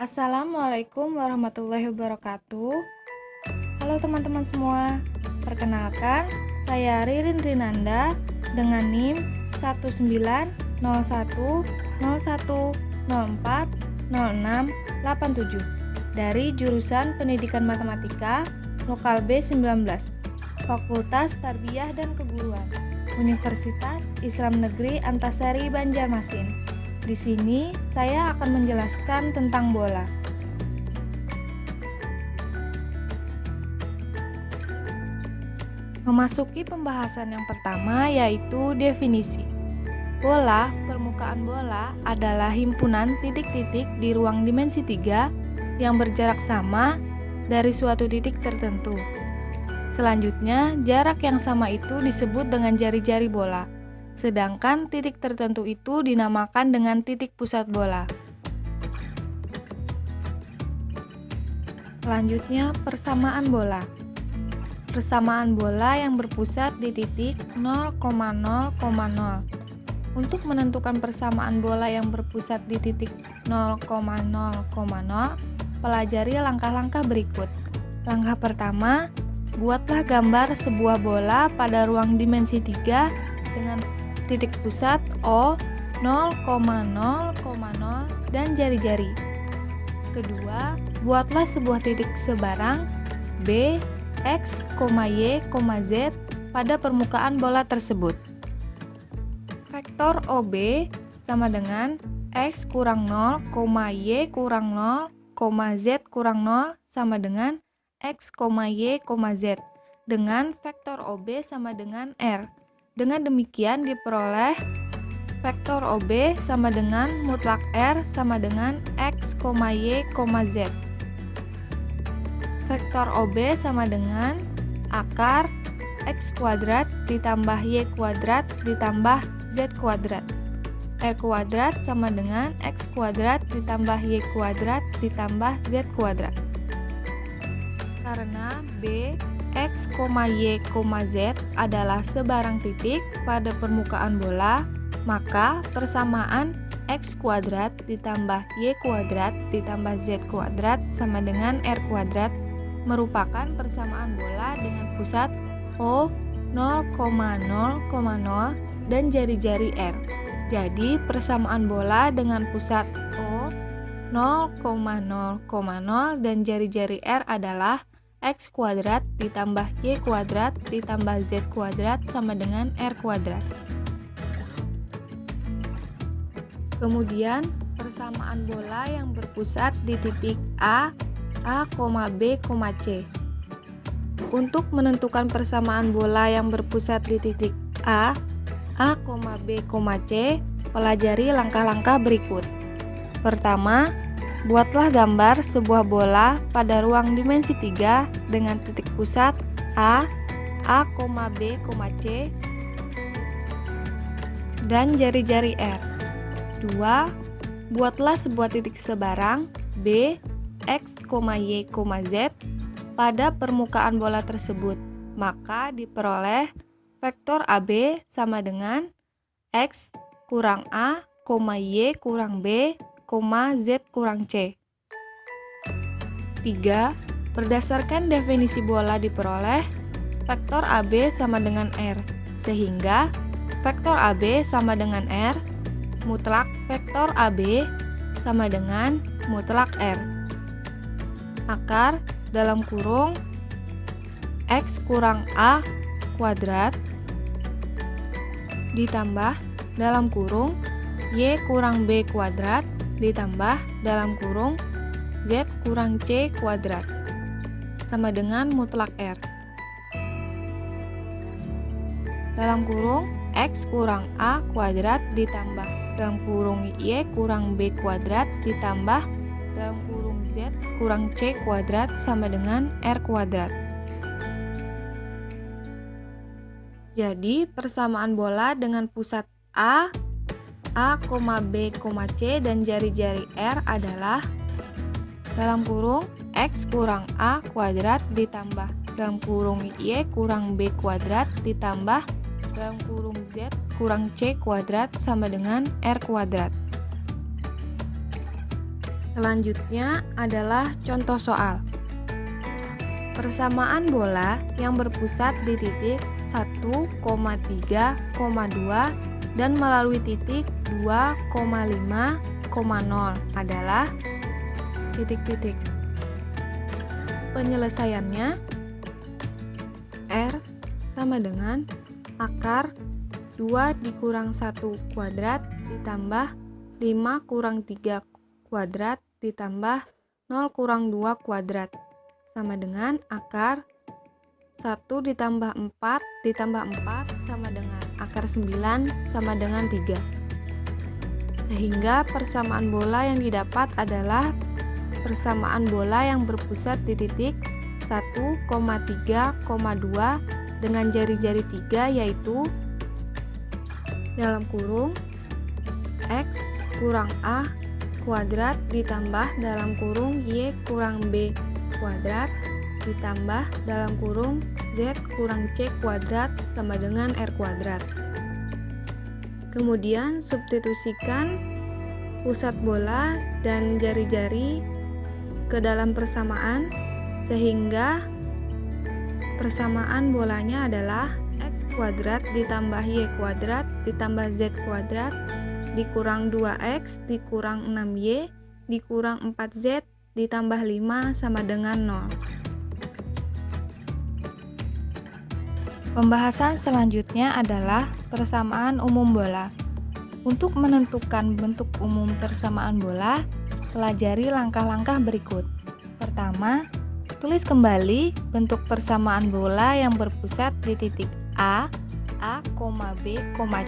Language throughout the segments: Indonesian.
Assalamualaikum warahmatullahi wabarakatuh. Halo teman-teman semua. Perkenalkan, saya Ririn Rinanda dengan NIM 1901010040687 dari jurusan Pendidikan Matematika Lokal B19, Fakultas Tarbiyah dan Keguruan, Universitas Islam Negeri Antasari Banjarmasin. Di sini saya akan menjelaskan tentang bola. Memasuki pembahasan yang pertama yaitu definisi. Bola, permukaan bola adalah himpunan titik-titik di ruang dimensi 3 yang berjarak sama dari suatu titik tertentu. Selanjutnya, jarak yang sama itu disebut dengan jari-jari bola. Sedangkan titik tertentu itu dinamakan dengan titik pusat bola. Selanjutnya, persamaan bola. Persamaan bola yang berpusat di titik 0,0,0. Untuk menentukan persamaan bola yang berpusat di titik 0,0,0, pelajari langkah-langkah berikut. Langkah pertama, buatlah gambar sebuah bola pada ruang dimensi 3 dengan titik pusat O, 0,0,0 dan jari-jari. Kedua, buatlah sebuah titik sebarang B, X, Y, Z pada permukaan bola tersebut. Vektor OB sama dengan X kurang 0, Y kurang 0, Z kurang 0 sama dengan X, Y, Z dengan vektor OB sama dengan R. Dengan demikian diperoleh vektor OB sama dengan mutlak R sama dengan X, Y, Z. Vektor OB sama dengan akar X kuadrat ditambah Y kuadrat ditambah Z kuadrat. R kuadrat sama dengan X kuadrat ditambah Y kuadrat ditambah Z kuadrat. Karena B, X, Y, Z adalah sebarang titik pada permukaan bola, maka persamaan X kuadrat ditambah Y kuadrat ditambah Z kuadrat sama dengan R kuadrat merupakan persamaan bola dengan pusat O, 0,0,0 dan jari-jari R. Jadi persamaan bola dengan pusat O, 0,0,0 dan jari-jari R adalah X kuadrat ditambah Y kuadrat ditambah Z kuadrat sama dengan R kuadrat. Kemudian persamaan bola yang berpusat di titik A, B, C. Untuk menentukan persamaan bola yang berpusat di titik A, B, C, pelajari langkah-langkah berikut. Pertama, buatlah gambar sebuah bola pada ruang dimensi 3 dengan titik pusat A, B, C dan jari-jari R. 2. Buatlah sebuah titik sebarang B, X, Y, Z pada permukaan bola tersebut. Maka diperoleh vektor AB sama dengan X kurang A, Y kurang B, Z kurang C. 3. Berdasarkan definisi bola diperoleh vektor AB sama dengan R, sehingga vektor AB sama dengan R, mutlak vektor AB sama dengan mutlak R. Akar dalam kurung X kurang A kuadrat ditambah dalam kurung Y kurang B kuadrat ditambah dalam kurung Z kurang C kuadrat sama dengan mutlak R. Dalam kurung X kurang A kuadrat ditambah dalam kurung Y kurang B kuadrat ditambah dalam kurung Z kurang C kuadrat sama dengan R kuadrat. Jadi persamaan bola dengan pusat A, B, C dan jari-jari R adalah dalam kurung X kurang A kuadrat ditambah dalam kurung Y kurang B kuadrat ditambah dalam kurung Z kurang C kuadrat sama dengan R kuadrat. Selanjutnya adalah contoh soal. Persamaan bola yang berpusat di titik 1,3,2 dan melalui titik 2,5,0 adalah titik-titik. Penyelesaiannya R sama dengan akar 2 dikurang 1 kuadrat ditambah 5 kurang 3 kuadrat ditambah 0 kurang 2 kuadrat sama dengan akar 1 ditambah 4 ditambah 4 sama dengan akar 9 sama dengan 3. Sehingga persamaan bola yang didapat adalah persamaan bola yang berpusat di titik 1,3,2 dengan jari-jari 3, yaitu dalam kurung X kurang A kuadrat ditambah dalam kurung Y kurang B kuadrat ditambah dalam kurung Z kurang C kuadrat sama dengan R kuadrat. Kemudian substitusikan pusat bola dan jari-jari ke dalam persamaan sehingga persamaan bolanya adalah X kuadrat ditambah Y kuadrat ditambah Z kuadrat dikurang 2X dikurang 6Y dikurang 4Z ditambah 5 sama dengan 0. Pembahasan selanjutnya adalah persamaan umum bola. Untuk menentukan bentuk umum persamaan bola, pelajari langkah-langkah berikut. Pertama, tulis kembali bentuk persamaan bola yang berpusat di titik A, B,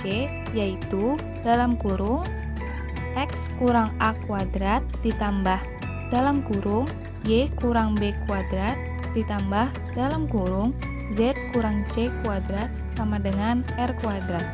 C, yaitu dalam kurung X kurang A kuadrat ditambah dalam kurung Y kurang B kuadrat ditambah dalam kurung Z kurang C kuadrat sama dengan R kuadrat.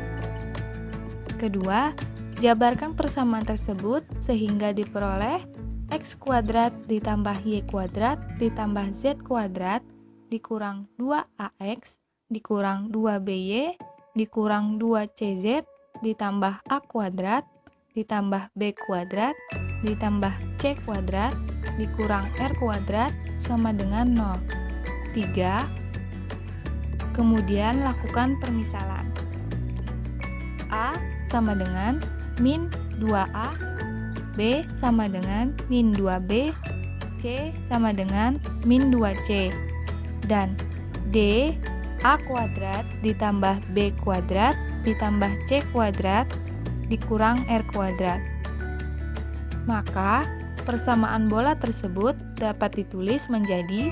Kedua, jabarkan persamaan tersebut sehingga diperoleh X kuadrat ditambah Y kuadrat ditambah Z kuadrat dikurang 2AX dikurang 2BY dikurang 2CZ ditambah A kuadrat ditambah B kuadrat ditambah C kuadrat dikurang R kuadrat sama dengan 0. 3. Kemudian lakukan permisalan. A sama dengan min 2A, B sama dengan min 2B, C sama dengan min 2C, dan D A kuadrat ditambah B kuadrat ditambah C kuadrat dikurang R kuadrat. Maka persamaan bola tersebut dapat ditulis menjadi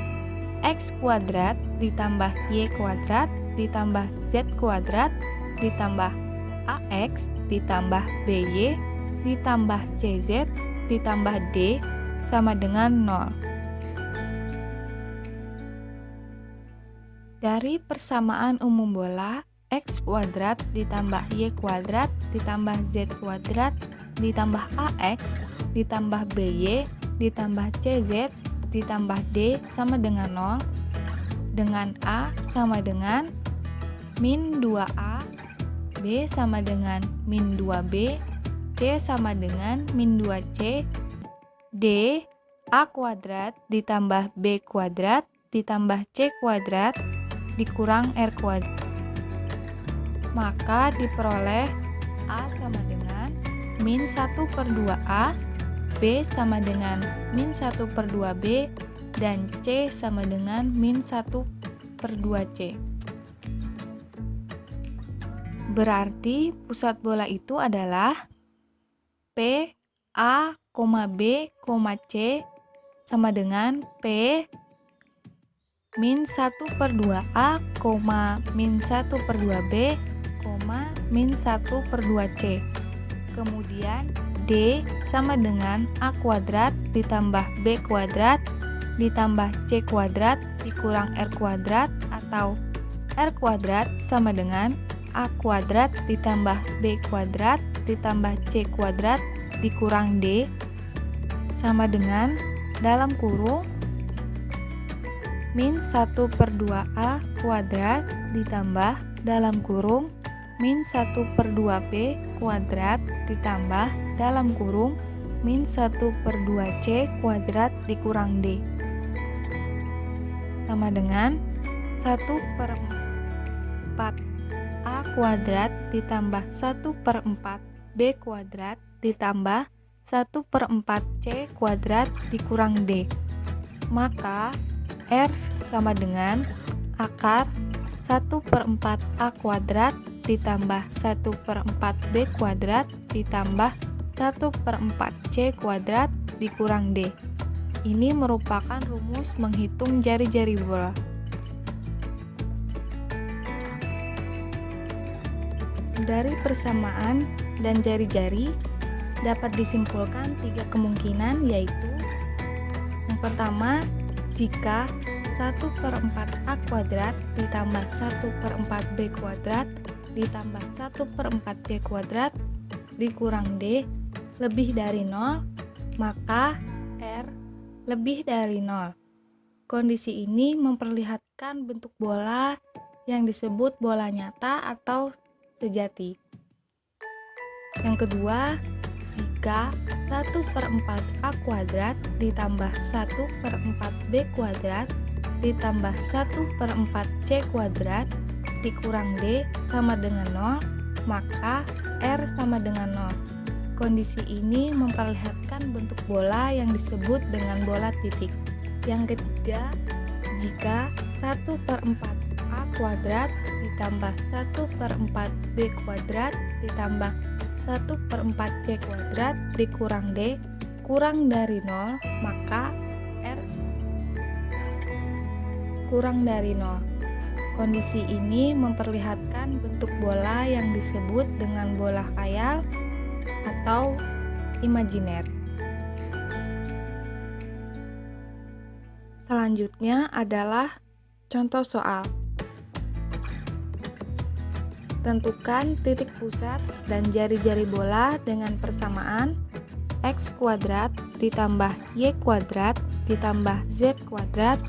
X kuadrat ditambah Y kuadrat ditambah Z kuadrat ditambah AX ditambah BY ditambah CZ ditambah D sama dengan 0. Dari persamaan umum bola, X kuadrat ditambah Y kuadrat ditambah Z kuadrat ditambah AX ditambah BY ditambah CZ ditambah D sama dengan 0, dengan A sama dengan min 2A, B sama dengan min 2B, C sama dengan min 2C, D A kuadrat ditambah B kuadrat ditambah C kuadrat dikurang R kuadrat. Maka diperoleh A sama dengan min 1/2A, B sama dengan min 1/2B, dan C sama dengan min 1/2C. Berarti pusat bola itu adalah P, A, B, C sama dengan P min 1/2A, min 1/2B, min 1/2C. Kemudian D sama dengan A kuadrat ditambah B kuadrat ditambah C kuadrat dikurang R kuadrat, atau R kuadrat sama dengan A kuadrat ditambah B kuadrat ditambah C kuadrat dikurang D sama dengan dalam kurung min 1/2A kuadrat ditambah dalam kurung min 1/2B kuadrat ditambah dalam kurung min 1/2C kuadrat dikurang D sama dengan 1/4 A kuadrat ditambah 1/4 B kuadrat ditambah 1/4 C kuadrat dikurang D. Maka R sama dengan akar 1/4 A kuadrat ditambah 1/4 B kuadrat ditambah 1/4 C kuadrat dikurang D. Ini merupakan rumus menghitung jari-jari bola. Dari persamaan dan jari-jari dapat disimpulkan 3 kemungkinan, yaitu yang pertama, jika 1/4 A kuadrat ditambah 1/4 B kuadrat ditambah 1/4 C kuadrat dikurang D lebih dari 0, maka R lebih dari 0. Kondisi ini memperlihatkan bentuk bola yang disebut bola nyata atau sejati. Yang kedua, jika 1/4 A kuadrat ditambah 1/4 B kuadrat ditambah 1/4 C kuadrat dikurang D sama dengan 0, maka R sama dengan 0. Kondisi ini memperlihatkan bentuk bola yang disebut dengan bola titik. Yang ketiga, jika 1/4 A kuadrat ditambah 1/4 B kuadrat ditambah 1/4 C kuadrat dikurang D kurang dari 0, maka R kurang dari 0. Kondisi ini memperlihatkan bentuk bola yang disebut dengan bola khayal atau imajiner. Selanjutnya adalah contoh soal. Tentukan titik pusat dan jari-jari bola dengan persamaan X kuadrat ditambah Y kuadrat ditambah Z kuadrat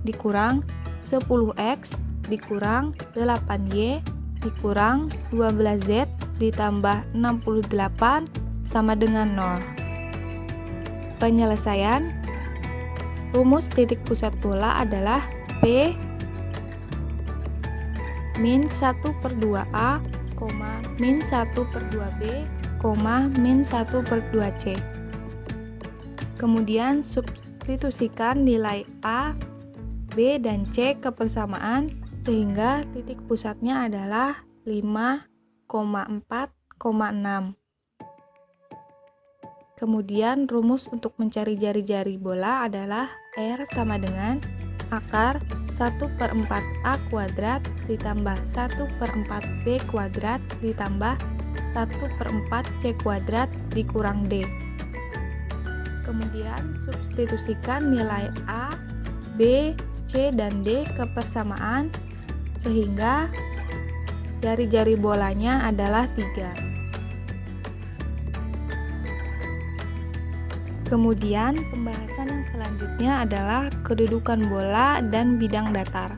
dikurang 10X dikurang 8Y dikurang 12Z ditambah 68 sama dengan 0. Penyelesaian. Rumus titik pusat bola adalah P min 1/2A, min 1/2B, min 1/2C. Kemudian substitusikan nilai A, B, dan C ke persamaan sehingga titik pusatnya adalah 5,4,6. Kemudian rumus untuk mencari jari-jari bola adalah R sama dengan akar 1/4 A kuadrat ditambah 1/4 B kuadrat ditambah 1/4 C kuadrat dikurang D. Kemudian substitusikan nilai A, B, C, dan D ke persamaan sehingga jari-jari bolanya adalah 3. Kemudian pembahasan yang selanjutnya adalah kedudukan bola dan bidang datar.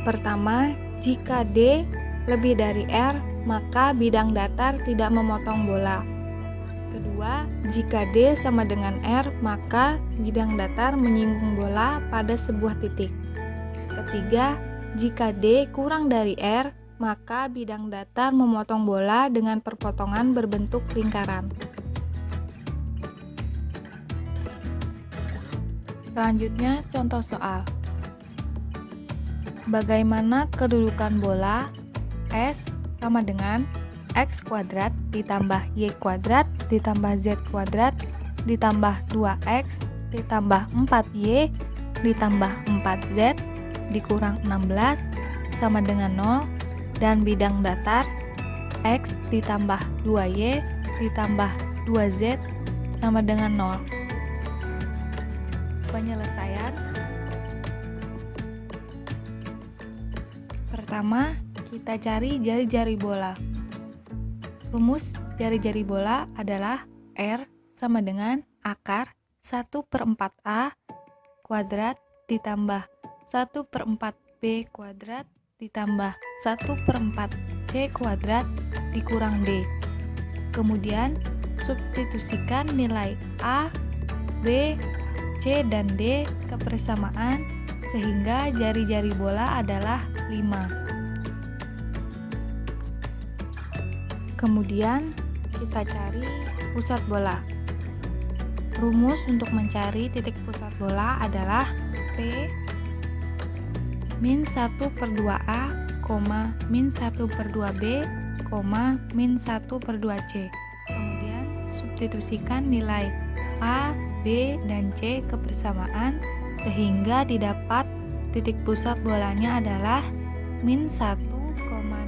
Pertama, jika D lebih dari R, maka bidang datar tidak memotong bola. Kedua, jika D sama dengan R, maka bidang datar menyinggung bola pada sebuah titik. Ketiga, jika D kurang dari R, maka bidang datar memotong bola dengan perpotongan berbentuk lingkaran. Selanjutnya, contoh soal. Bagaimana kedudukan bola S sama dengan X kuadrat ditambah Y kuadrat ditambah Z kuadrat ditambah 2X ditambah 4Y ditambah 4Z dikurang 16 sama dengan 0, dan bidang datar X ditambah 2Y ditambah 2Z sama dengan 0. Penyelesaian. Pertama, kita cari jari-jari bola. Rumus jari-jari bola adalah R sama dengan akar 1/4 A kuadrat ditambah 1/4 B kuadrat ditambah 1/4 C kuadrat dikurang D. Kemudian, substitusikan nilai A, B, C, dan D ke persamaan sehingga jari-jari bola adalah 5. Kemudian kita cari pusat bola. Rumus untuk mencari titik pusat bola adalah P min 1/2A, min 1/2B, min 1/2C. Kemudian substitusikan nilai A, B, dan C ke persamaan sehingga didapat titik pusat bolanya adalah min 1,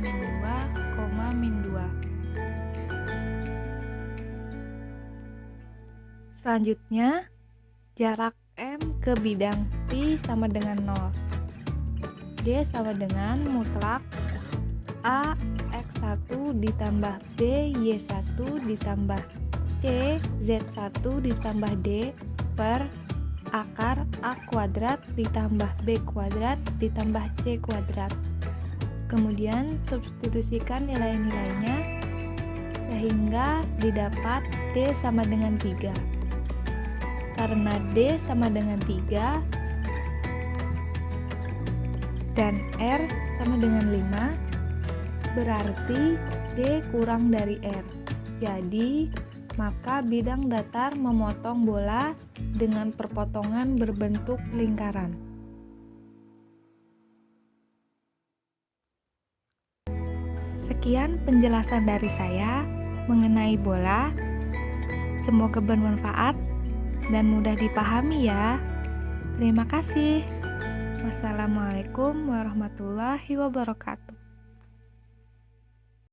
min 2, min 2. Selanjutnya, jarak M ke bidang Pi sama dengan 0. D sama dengan mutlak A X1 ditambah B Y1 ditambah C Z1 ditambah D per akar A kuadrat ditambah B kuadrat ditambah C kuadrat. Kemudian substitusikan nilai-nilainya sehingga didapat D sama dengan 3. Karena D sama dengan 3 dan R sama dengan 5, berarti D kurang dari R. Jadi, maka bidang datar memotong bola dengan perpotongan berbentuk lingkaran. Sekian penjelasan dari saya mengenai bola. Semoga bermanfaat dan mudah dipahami ya. Terima kasih. Wassalamualaikum warahmatullahi wabarakatuh.